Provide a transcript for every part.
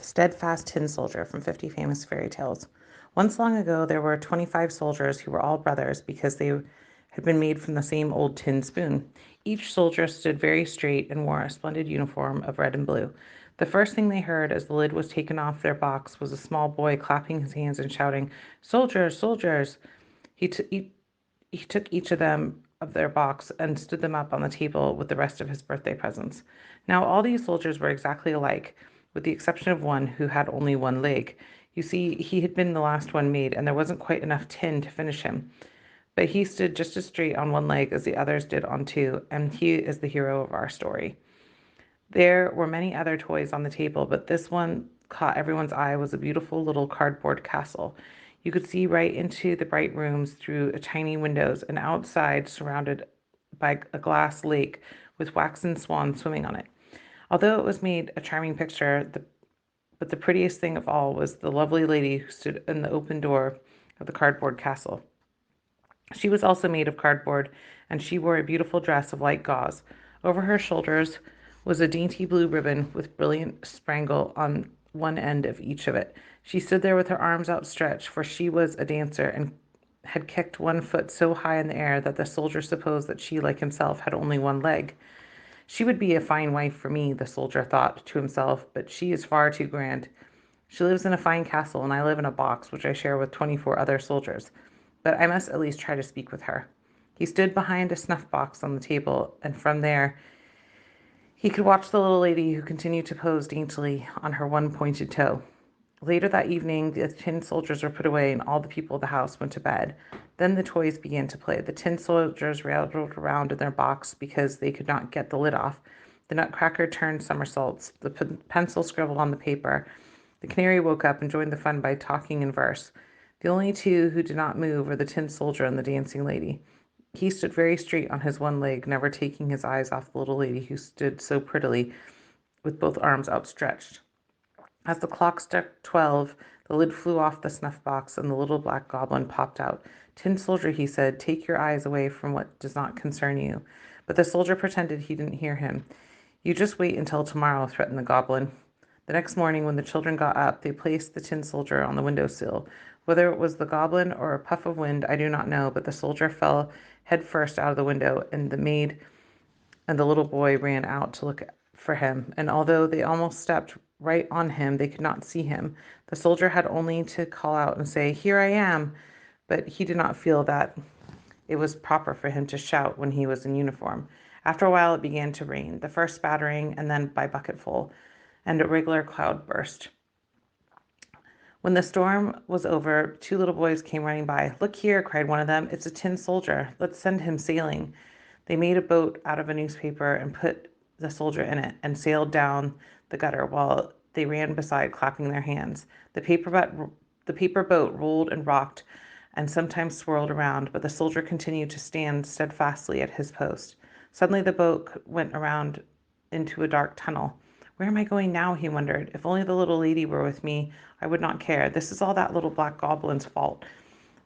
Steadfast Tin Soldier from 50 Famous Fairy Tales. Once long ago, there were 25 soldiers who were all brothers because they had been made from the same old tin spoon. Each soldier stood very straight and wore a splendid uniform of red and blue. The first thing they heard as the lid was taken off their box was a small boy clapping his hands and shouting, "Soldiers, soldiers!" He, t- he, he took each of their box and stood them up on the table with the rest of his birthday presents. Now all these soldiers were exactly alike, with the exception of one who had only one leg. You see, he had been the last one made, and there wasn't quite enough tin to finish him. But he stood just as straight on one leg as the others did on two, and he is the hero of our story. There were many other toys on the table, but this one caught everyone's eye was a beautiful little cardboard castle. You could see right into the bright rooms through tiny windows, and outside surrounded by a glass lake with waxen swans swimming on it. Although it was made a charming picture, but the prettiest thing of all was the lovely lady who stood in the open door of the cardboard castle. She was also made of cardboard, and she wore a beautiful dress of light gauze. Over her shoulders was a dainty blue ribbon with brilliant spangle on one end of each of it. She stood there with her arms outstretched, for she was a dancer and had kicked one foot so high in the air that the soldier supposed that she, like himself, had only one leg. She would be a fine wife for me, the soldier thought to himself, but she is far too grand. She lives in a fine castle, and I live in a box which I share with 24 other soldiers. But I must at least try to speak with her. He stood behind a snuff box on the table, and from there he could watch the little lady who continued to pose daintily on her one pointed toe. Later that evening, the tin soldiers were put away, and all the people of the house went to bed. Then the toys began to play. The tin soldiers rattled around in their box because they could not get the lid off. The nutcracker turned somersaults. The pencil scribbled on the paper. The canary woke up and joined the fun by talking in verse. The only two who did not move were the tin soldier and the dancing lady. He stood very straight on his one leg, never taking his eyes off the little lady who stood so prettily with both arms outstretched. As the clock struck 12, the lid flew off the snuff box and the little black goblin popped out. "Tin soldier," he said, "take your eyes away from what does not concern you." But the soldier pretended he didn't hear him. "You just wait until tomorrow," threatened the goblin. The next morning, when the children got up, they placed the tin soldier on the windowsill. Whether it was the goblin or a puff of wind, I do not know, but the soldier fell head first out of the window, and the maid and the little boy ran out to look for him, and although they almost stepped right on him, they could not see him. The soldier had only to call out and say, "Here I am," but he did not feel that it was proper for him to shout when he was in uniform. After a while it began to rain, the first spattering and then by bucketful, and a regular cloud burst. When the storm was over, two little boys came running by. "Look here," cried one of them. "It's a tin soldier. Let's send him sailing." They made a boat out of a newspaper and put the soldier in it and sailed down the gutter while they ran beside, clapping their hands. The paper boat rolled and rocked and sometimes swirled around, but the soldier continued to stand steadfastly at his post. Suddenly the boat went around into a dark tunnel. "Where am I going now?" he wondered. "If only the little lady were with me, I would not care. This is all that little black goblin's fault."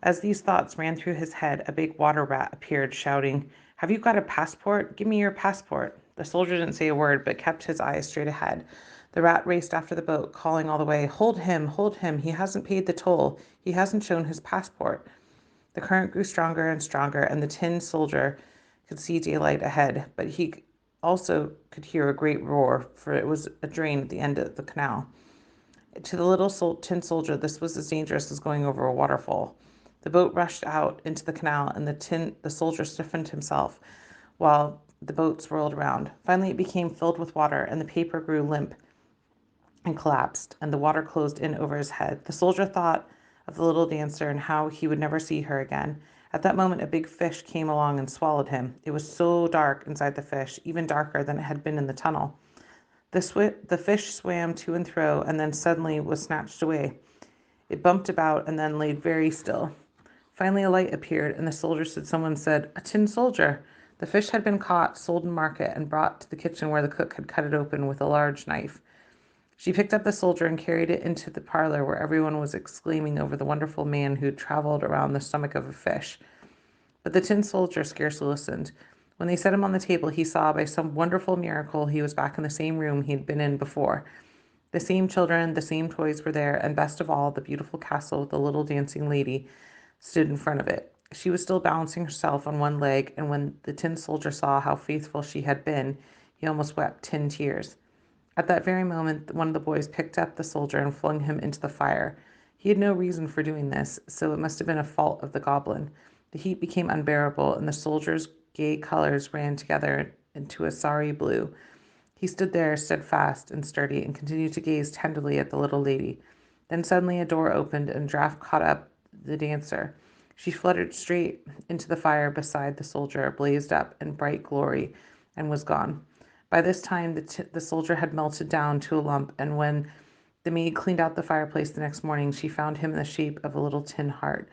As these thoughts ran through his head, a big water rat appeared, shouting, "Have you got a passport? Give me your passport." The soldier didn't say a word, but kept his eyes straight ahead. The rat raced after the boat, calling all the way, "Hold him, hold him. He hasn't paid the toll. He hasn't shown his passport." The current grew stronger and stronger, and the tin soldier could see daylight ahead, but he also could hear a great roar, for it was a drain at the end of the canal. To the little tin soldier, this was as dangerous as going over a waterfall. The boat rushed out into the canal, and the soldier stiffened himself while the boat swirled around. Finally, it became filled with water, and the paper grew limp and collapsed, and the water closed in over his head. The soldier thought of the little dancer and how he would never see her again. At that moment, a big fish came along and swallowed him. It was so dark inside the fish, even darker than it had been in the tunnel. The fish swam to and fro, and then suddenly was snatched away. It bumped about and then laid very still. Finally a light appeared, and the soldier someone said, "A tin soldier." The fish had been caught, sold in market, and brought to the kitchen where the cook had cut it open with a large knife. She picked up the soldier and carried it into the parlor where everyone was exclaiming over the wonderful man who traveled around the stomach of a fish. But the tin soldier scarcely listened. When they set him on the table, he saw by some wonderful miracle he was back in the same room he had been in before. The same children, the same toys were there, and best of all, the beautiful castle with the little dancing lady stood in front of it. She was still balancing herself on one leg, and when the tin soldier saw how faithful she had been, he almost wept tin tears. At that very moment, one of the boys picked up the soldier and flung him into the fire. He had no reason for doing this, so it must have been a fault of the goblin. The heat became unbearable, and the soldier's gay colors ran together into a sorry blue. He stood there, steadfast and sturdy, and continued to gaze tenderly at the little lady. Then suddenly a door opened, and a draft caught up the dancer. She fluttered straight into the fire beside the soldier, blazed up in bright glory, and was gone. By this time, the soldier had melted down to a lump, and when the maid cleaned out the fireplace the next morning, she found him in the shape of a little tin heart.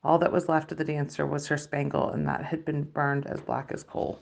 All that was left of the dancer was her spangle, and that had been burned as black as coal.